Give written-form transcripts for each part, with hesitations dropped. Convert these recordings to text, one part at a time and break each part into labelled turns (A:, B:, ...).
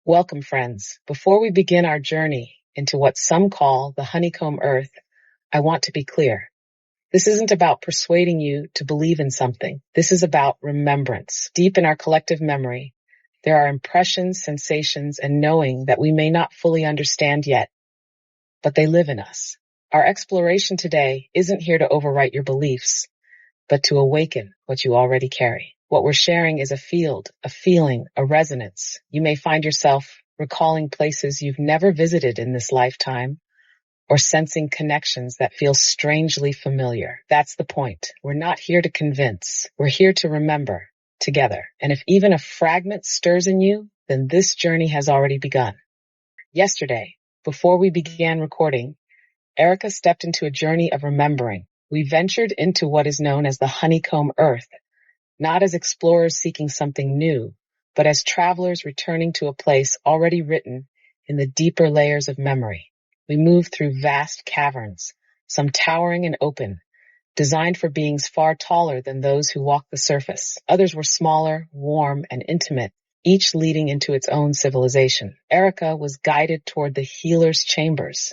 A: Welcome, friends. Before we begin our journey into what some call the Honeycomb Earth, I want to be clear. This isn't about persuading you to believe in something. This is about remembrance. Deep in our collective memory, there are impressions, sensations, and knowing that we may not fully understand yet, but they live in us. Our exploration today isn't here to overwrite your beliefs, but to awaken what you already carry. What we're sharing is a field, a feeling, a resonance. You may find yourself recalling places you've never visited in this lifetime, or sensing connections that feel strangely familiar. That's the point. We're not here to convince. We're here to remember together. And if even a fragment stirs in you, then this journey has already begun. Yesterday, before we began recording, Erica stepped into a journey of remembering. We ventured into what is known as the Honeycomb Earth, not as explorers seeking something new, but as travelers returning to a place already written in the deeper layers of memory. We moved through vast caverns, some towering and open, designed for beings far taller than those who walk the surface. Others were smaller, warm, and intimate, each leading into its own civilization. Erica was guided toward the healer's chambers,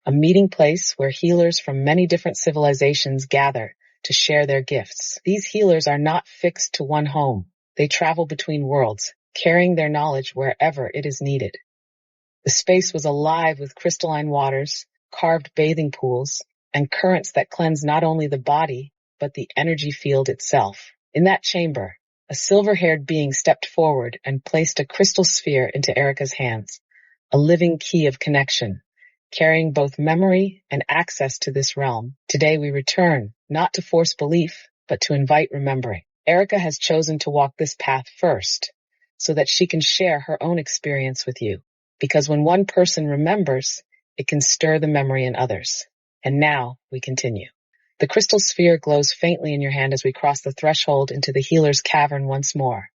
A: a meeting place where healers from many different civilizations gather to share their gifts. These healers are not fixed to one home. They travel between worlds, carrying their knowledge wherever it is needed. The space was alive with crystalline waters, carved bathing pools, and currents that cleanse not only the body, but the energy field itself. In that chamber, a silver-haired being stepped forward and placed a crystal sphere into Erica's hands, a living key of connection, carrying both memory and access to this realm. Today we return, not to force belief, but to invite remembering. Erica has chosen to walk this path first, so that she can share her own experience with you. Because when one person remembers, it can stir the memory in others. And now we continue. The crystal sphere glows faintly in your hand as we cross the threshold into the healer's cavern once more.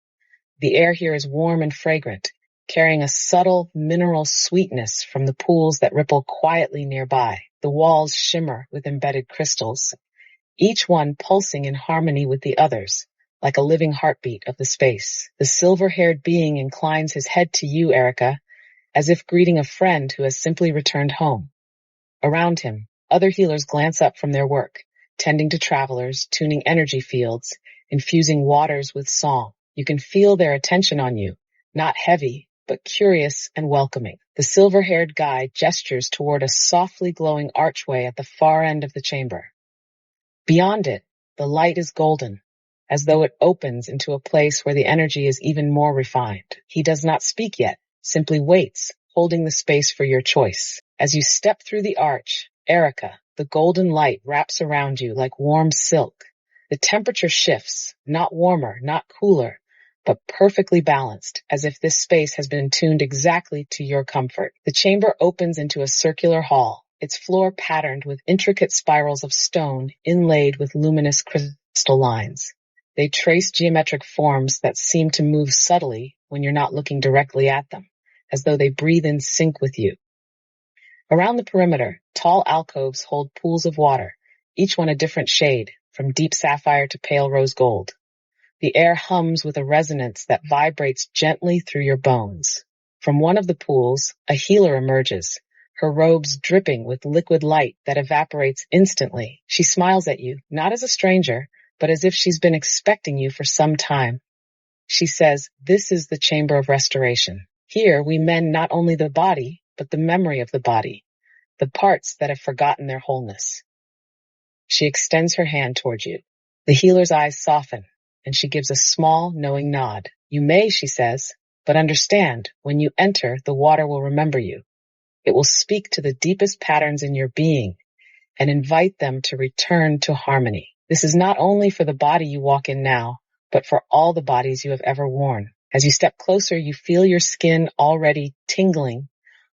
A: The air here is warm and fragrant, carrying a subtle mineral sweetness from the pools that ripple quietly nearby. The walls shimmer with embedded crystals, each one pulsing in harmony with the others, like a living heartbeat of the space. The silver-haired being inclines his head to you, Erica, as if greeting a friend who has simply returned home. Around him, other healers glance up from their work, tending to travelers, tuning energy fields, infusing waters with song. You can feel their attention on you, not heavy, but curious and welcoming. The silver-haired guy gestures toward a softly glowing archway at the far end of the chamber. Beyond it, the light is golden, as though it opens into a place where the energy is even more refined. He does not speak yet, simply waits, holding the space for your choice. As you step through the arch, Erica, the golden light wraps around you like warm silk. The temperature shifts, not warmer, not cooler, but perfectly balanced, as if this space has been tuned exactly to your comfort. The chamber opens into a circular hall, its floor patterned with intricate spirals of stone inlaid with luminous crystal lines. They trace geometric forms that seem to move subtly when you're not looking directly at them, as though they breathe in sync with you. Around the perimeter, tall alcoves hold pools of water, each one a different shade, from deep sapphire to pale rose gold. The air hums with a resonance that vibrates gently through your bones. From one of the pools, a healer emerges, her robes dripping with liquid light that evaporates instantly. She smiles at you, not as a stranger, but as if she's been expecting you for some time. She says, "This is the chamber of restoration. Here we mend not only the body, but the memory of the body, the parts that have forgotten their wholeness." She extends her hand toward you. The healer's eyes soften, and she gives a small, knowing nod. "You may," she says, "but understand, when you enter, the water will remember you. It will speak to the deepest patterns in your being and invite them to return to harmony. This is not only for the body you walk in now, but for all the bodies you have ever worn." As you step closer, you feel your skin already tingling,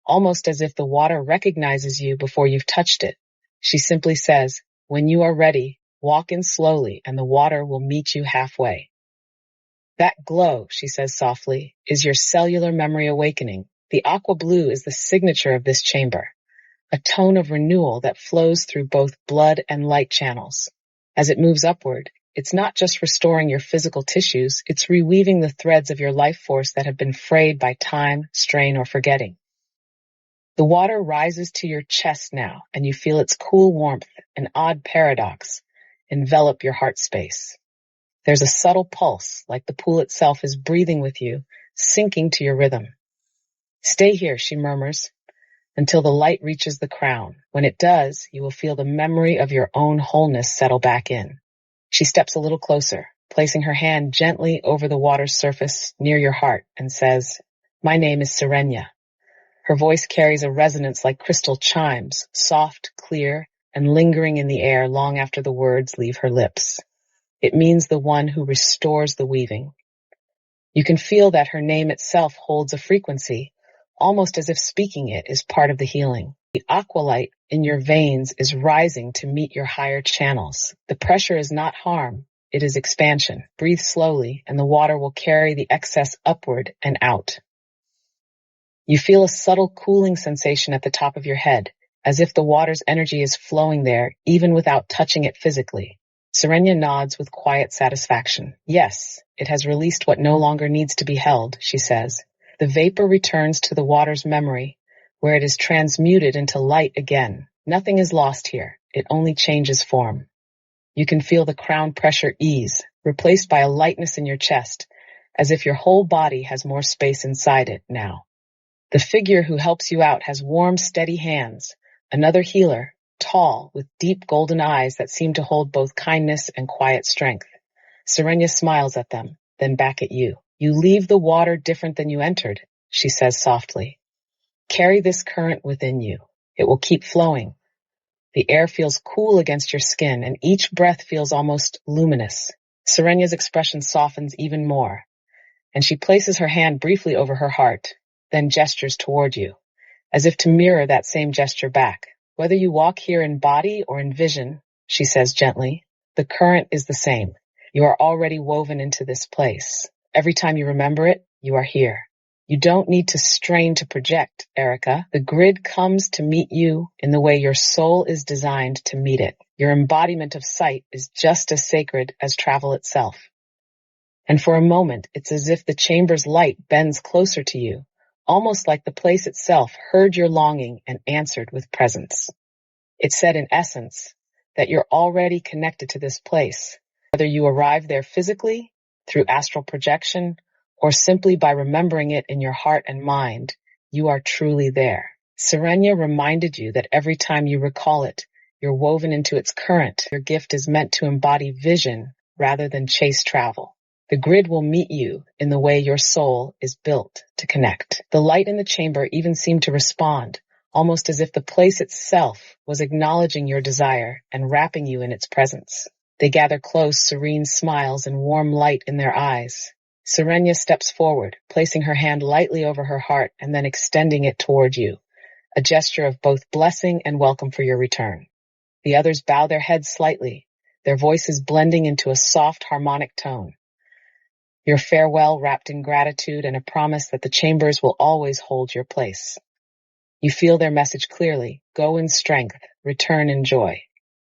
A: almost as if the water recognizes you before you've touched it. She simply says, "When you are ready, walk in slowly and the water will meet you halfway." "That glow," she says softly, "is your cellular memory awakening. The aqua blue is the signature of this chamber, a tone of renewal that flows through both blood and light channels. As it moves upward, It's not just restoring your physical tissues, it's reweaving the threads of your life force that have been frayed by time, strain, or forgetting. The water rises to your chest now, and you feel its cool warmth, an odd paradox, envelop your heart space. There's a subtle pulse, like the pool itself is breathing with you, sinking to your rhythm. Stay here, she murmurs, until the light reaches the crown. When it does, you will feel the memory of your own wholeness settle back in. She steps a little closer, placing her hand gently over the water's surface near your heart, and says, "My name is Serenia." Her voice carries a resonance like crystal chimes, soft, clear, and lingering in the air long after the words leave her lips. It means the one who restores the weaving. You can feel that her name itself holds a frequency, almost as if speaking it is part of the healing. The aqualite in your veins is rising to meet your higher channels. The pressure is not harm, it is expansion. Breathe slowly, and the water will carry the excess upward and out. You feel a subtle cooling sensation at the top of your head, as if the water's energy is flowing there, even without touching it physically. Serenia nods with quiet satisfaction. Yes, it has released what no longer needs to be held, she says. The vapor returns to the water's memory, where it is transmuted into light again. Nothing is lost here. It only changes form. You can feel the crown pressure ease, replaced by a lightness in your chest, as if your whole body has more space inside it now. The figure who helps you out has warm, steady hands, another healer, tall, with deep golden eyes that seem to hold both kindness and quiet strength. Serenia smiles at them, then back at you. You leave the water different than you entered, she says softly. Carry this current within you. It will keep flowing. The air feels cool against your skin, and each breath feels almost luminous. Serenia's expression softens even more, and she places her hand briefly over her heart, then gestures toward you, as if to mirror that same gesture back. Whether you walk here in body or in vision, she says gently, the current is the same. You are already woven into this place. Every time you remember it, you are here. You don't need to strain to project, Erica. The grid comes to meet you in the way your soul is designed to meet it. Your embodiment of sight is just as sacred as travel itself. And for a moment, it's as if the chamber's light bends closer to you, almost like the place itself heard your longing and answered with presence. It said, in essence, that you're already connected to this place, whether you arrive there physically, through astral projection, or simply by remembering it in your heart and mind, you are truly there. Serenia reminded you that every time you recall it, you're woven into its current. Your gift is meant to embody vision rather than chase travel. The grid will meet you in the way your soul is built to connect. The light in the chamber even seemed to respond, almost as if the place itself was acknowledging your desire and wrapping you in its presence. They gather close, serene smiles and warm light in their eyes. Serenia steps forward, placing her hand lightly over her heart and then extending it toward you, a gesture of both blessing and welcome for your return. The others bow their heads slightly, their voices blending into a soft, harmonic tone. Your farewell wrapped in gratitude and a promise that the chambers will always hold your place. You feel their message clearly. Go in strength, return in joy.